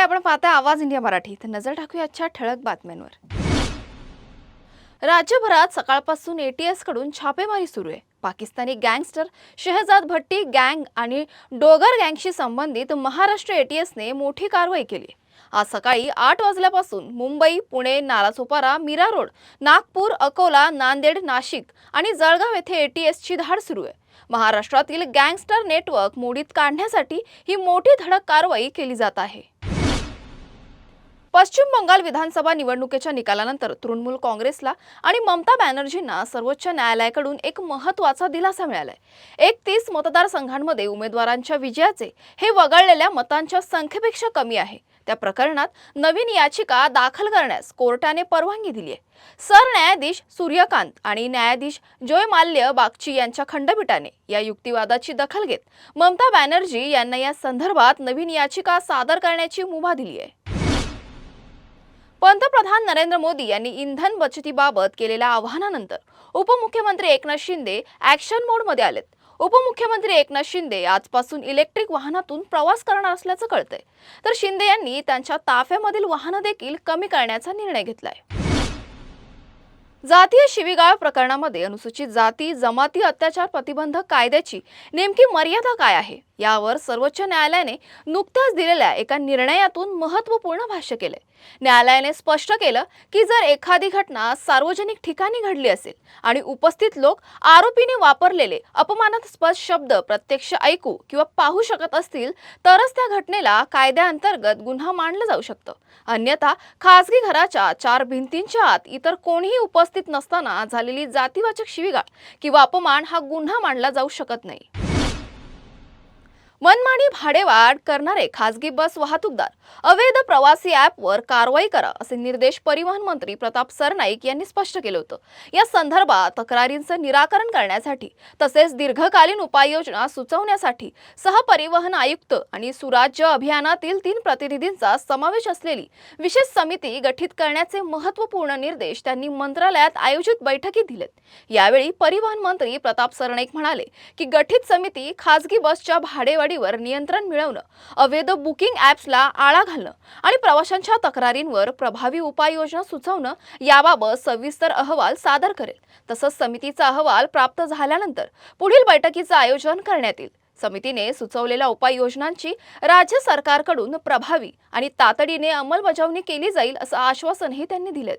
आपण पाहता आवाज इंडिया मराठी. तर नजर टाकूया आजच्या ठळक बातम्यांवर. राज्यभरात सकाळपासून एटीएस कडून छापेमारी सुरू आहे. पाकिस्तानी गँगस्टर शहजाद भट्टी गँग आणि डोगर गँगशी संबंधित महाराष्ट्र एटीएसने मोठी कारवाई केली. आज सकाळी 8 वाजल्यापासून मुंबई, पुणे, नालासोपारा, मीरा रोड, नागपूर, अकोला, नांदेड, नाशिक आणि जळगाव येथे एटीएसची धाड सुरू आहे. महाराष्ट्रातील गँगस्टर नेटवर्क मोडीत काढण्यासाठी ही मोठी धडक कारवाई केली जात आहे. पश्चिम बंगाल विधानसभा निवडणुकीच्या निकालानंतर तृणमूल काँग्रेसला आणि ममता बॅनर्जींना सर्वोच्च न्यायालयाकडून एक महत्त्वाचा दिलासा मिळालाय. 31 मतदारसंघांमध्ये उमेदवारांच्या विजयाचे हे वगळलेल्या मतांच्या संख्येपेक्षा कमी आहे. त्या प्रकरणात नवीन याचिका दाखल करण्यास कोर्टाने परवानगी दिली आहे. सरन्यायाधीश सूर्यकांत आणि न्यायाधीश जय माल्य बागची यांच्या खंडपीठाने या युक्तिवादाची दखल घेत ममता बॅनर्जी यांना या संदर्भात नवीन याचिका सादर करण्याची मुभा दिली आहे. पंतप्रधान नरेंद्र मोदी यांनी इंधन बचतीबाबत केलेल्या आवाहनानंतर उपमुख्यमंत्री एकनाथ शिंदे ॲक्शन मोडमध्ये आलेत. उपमुख्यमंत्री एकनाथ शिंदे आजपासून इलेक्ट्रिक वाहनातून प्रवास करणार असल्याचं कळतंय. तर शिंदे यांनी त्यांच्या ताफ्यामधील वाहनं देखील कमी करण्याचा निर्णय घेतलाय. जातीय शिवीगाळ प्रकरणामध्ये अनुसूचित जाती जमाती अत्याचार प्रतिबंधक कायद्याची नेमकी मर्यादा काय आहे यावर सर्वोच्च न्यायालयाने नुकत्याच दिलेल्या एका निर्णयातून महत्त्वपूर्ण भाष्य केले. न्यायालयाने स्पष्ट केलं की जर एखादी घटना सार्वजनिक ठिकाणी घडली असेल आणि उपस्थित लोक आरोपीने वापरलेले अपमानास्पद शब्द प्रत्यक्ष ऐकू किंवा पाहू शकत असतील तरच त्या घटनेला कायद्याअंतर्गत गुन्हा मानला जाऊ शकतो. अन्यथा खासगी घराच्या 4 भिंतींच्या आत इतर कोणीही उपस्थित नसताना झालेली जातीवाचक शिवीगाळ किंवा अपमान हा गुन्हा मानला जाऊ शकत नाही. मनमानी भाडेवाढ करणारे खासगी बस वाहतूकदार अवैध प्रवासी ॲपवर कारवाई करा असे निर्देश परिवहन मंत्री प्रताप सरनाईक यांनी स्पष्ट केले होते. या संदर्भात तक्रारींचं निराकरण करण्यासाठी तसेच दीर्घकालीन उपाययोजना सुचवण्यासाठी सहपरिवहन आयुक्त आणि सुराज्य अभियानातील 3 प्रतिनिधींचा समावेश असलेली विशेष समिती गठीत करण्याचे महत्त्वपूर्ण निर्देश त्यांनी मंत्रालयात आयोजित बैठकीत दिलेत. यावेळी परिवहन मंत्री प्रताप सरनाईक म्हणाले की गठीत समिती खासगी बसच्या भाडेवाढीवर नियंत्रण मिळवणं, अवैध बुकिंग ॲप्सला आळा घालणं आणि प्रवाशांच्या तक्रारींवर प्रभावी उपाययोजना सुचवणं याबाबत सविस्तर अहवाल सादर करेल. तसंच समितीचा अहवाल प्राप्त झाल्यानंतर पुढील बैठकीचं आयोजन करण्यात येईल. समितीने सुचवलेल्या उपाययोजनांची राज्य सरकारकडून प्रभावी आणि तातडीने अंमलबजावणी केली जाईल असं आश्वासनही त्यांनी दिले.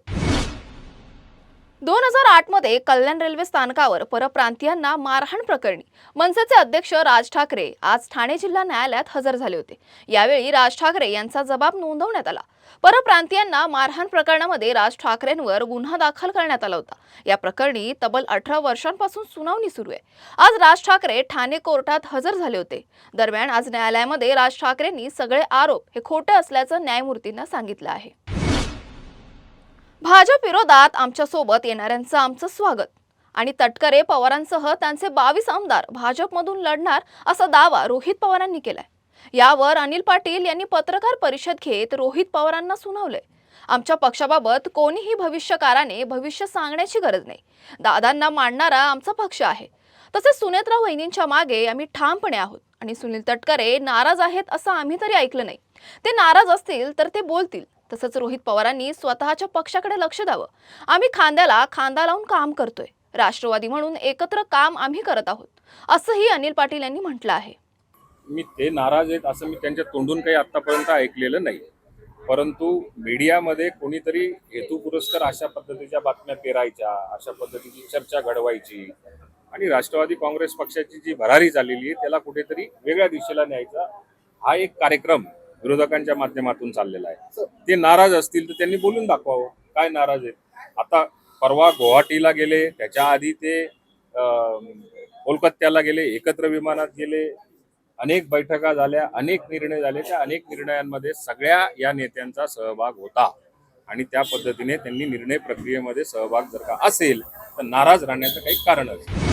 2008 मध्ये कल्याण रेल्वे स्थानकावर परप्रांतीयांना मारहाण प्रकरणी मनसेचे अध्यक्ष राज ठाकरे आज ठाणे जिल्हा न्यायालयात हजर झाले होते. यावेळी राज ठाकरे यांचा जबाब नोंदवण्यात आला. परप्रांतीयांना मारहाण प्रकरणामध्ये राज ठाकरेंवर गुन्हा दाखल करण्यात आला होता. या प्रकरणी तब्बल 18 वर्षांपासून सुनावणी सुरू आहे. आज राज ठाकरे ठाणे कोर्टात हजर झाले होते. दरम्यान आज न्यायालयामध्ये राज ठाकरेंनी सगळे आरोप हे खोटे असल्याचं न्यायमूर्तींना सांगितलं आहे. भाजप विरोधात आमच्यासोबत येणाऱ्यांचं आमचं स्वागत आणि तटकरे पवारांसह त्यांचे 22 आमदार भाजपमधून लढणार असा दावा रोहित पवारांनी केलाय. यावर अनिल पाटील यांनी पत्रकार परिषद घेत रोहित पवारांना सुनावलंय. आमच्या पक्षाबाबत कोणीही भविष्यकाराने भविष्य सांगण्याची गरज नाही. दादांना मांडणारा आमचा पक्ष आहे. तसेच सुनेत्रा वहिनींच्या मागे आम्ही ठामपणे आहोत आणि सुनील तटकरे नाराज आहेत असं आम्ही तरी ऐकलं नाही. ते नाराज असतील तर ते बोलतील. तसंच रोहित पवारांनी स्वतःच्या पक्षाकडे लक्ष द्यावं. आम्ही खांद्याला खांदा लावून काम करतोय. राष्ट्रवादी म्हणून एकत्र काम आम्ही करत आहोत असंही अनिल पाटील यांनी म्हटलं आहे. मी ते नाराज आहेत असं मी त्यांच्या तोंडून काही आतापर्यंत ऐकलेलं नाही. परंतु मीडियामध्ये कोणीतरी हेतुपुरस्कर अशा पद्धतीच्या बातम्या पेरायच्या, अशा पद्धतीची चर्चा घडवायची आणि राष्ट्रवादी काँग्रेस पक्षाची जी भरारी झालेली आहे त्याला कुठेतरी वेगळ्या दिशेला न्यायचा हा एक कार्यक्रम विरोधकांच्या माध्यमातून चाललेला आहे. ते नाराज असतील तर त्यांनी बोलून दाखवावं काय नाराज आहेत. आता परवा गुवाहाटीला गेले, त्याच्या आधी ते कोलकात्याला गेले, एकत्र विमानात गेले, अनेक बैठका झाल्या, अनेक निर्णय झाले. त्या अनेक निर्णयांमध्ये सगळ्या या नेत्यांचा सहभाग होता आणि त्या पद्धतीने त्यांनी निर्णय प्रक्रियेमध्ये सहभाग जर का असेल तर नाराज राहण्याचं काही कारणच नाही.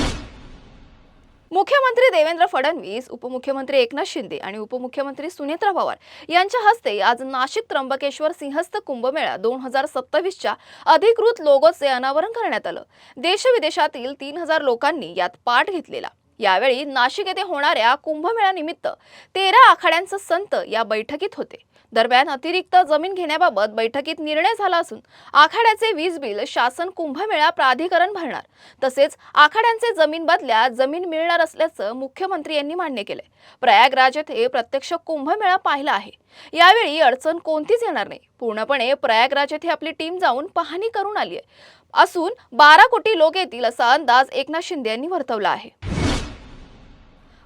मुख्यमंत्री देवेंद्र फडणवीस, उपमुख्यमंत्री एकनाथ शिंदे आणि उपमुख्यमंत्री सुनेत्रा पवार यांच्या हस्ते आज नाशिक त्र्यंबकेश्वर सिंहस्थ कुंभमेळा 2027च्या अधिकृत लोगोचे अनावरण करण्यात आलं. देशविदेशातील 3000 लोकांनी यात पाठ घेतलेला. यावेळी नाशिक येथे होणाऱ्या कुंभमेळ्यानिमित्त 13 आखाड्यांचे संत या बैठकीत होते. दरम्यान अतिरिक्त जमीन घेण्याबाबत बैठकीत निर्णय झाला असून आखाड्याचे वीज बिल शासन कुंभमेळा प्राधिकरण भरणार. तसेच आखाड्यांचे जमीन बदल्यात जमीन मिळणार असल्याचं मुख्यमंत्री यांनी मान्य केलंय. प्रयागराज येथे प्रत्यक्ष कुंभमेळा पाहिला आहे. यावेळी अडचण कोणतीच येणार नाही. पूर्णपणे प्रयागराज येथे आपली टीम जाऊन पाहणी करून आली आहे असून 12 कोटी लोक येतील असा अंदाज एकनाथ शिंदे यांनी वर्तवला आहे.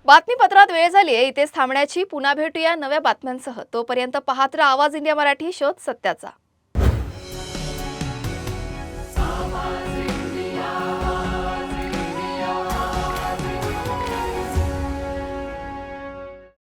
बातमीपत्रात वेळ झाली आहे इथेच थांबण्याची. पुन्हा भेटूया नव्या बातम्यांसह. तोपर्यंत पाहत राहा आवाज इंडिया मराठी, शोध सत्याचा.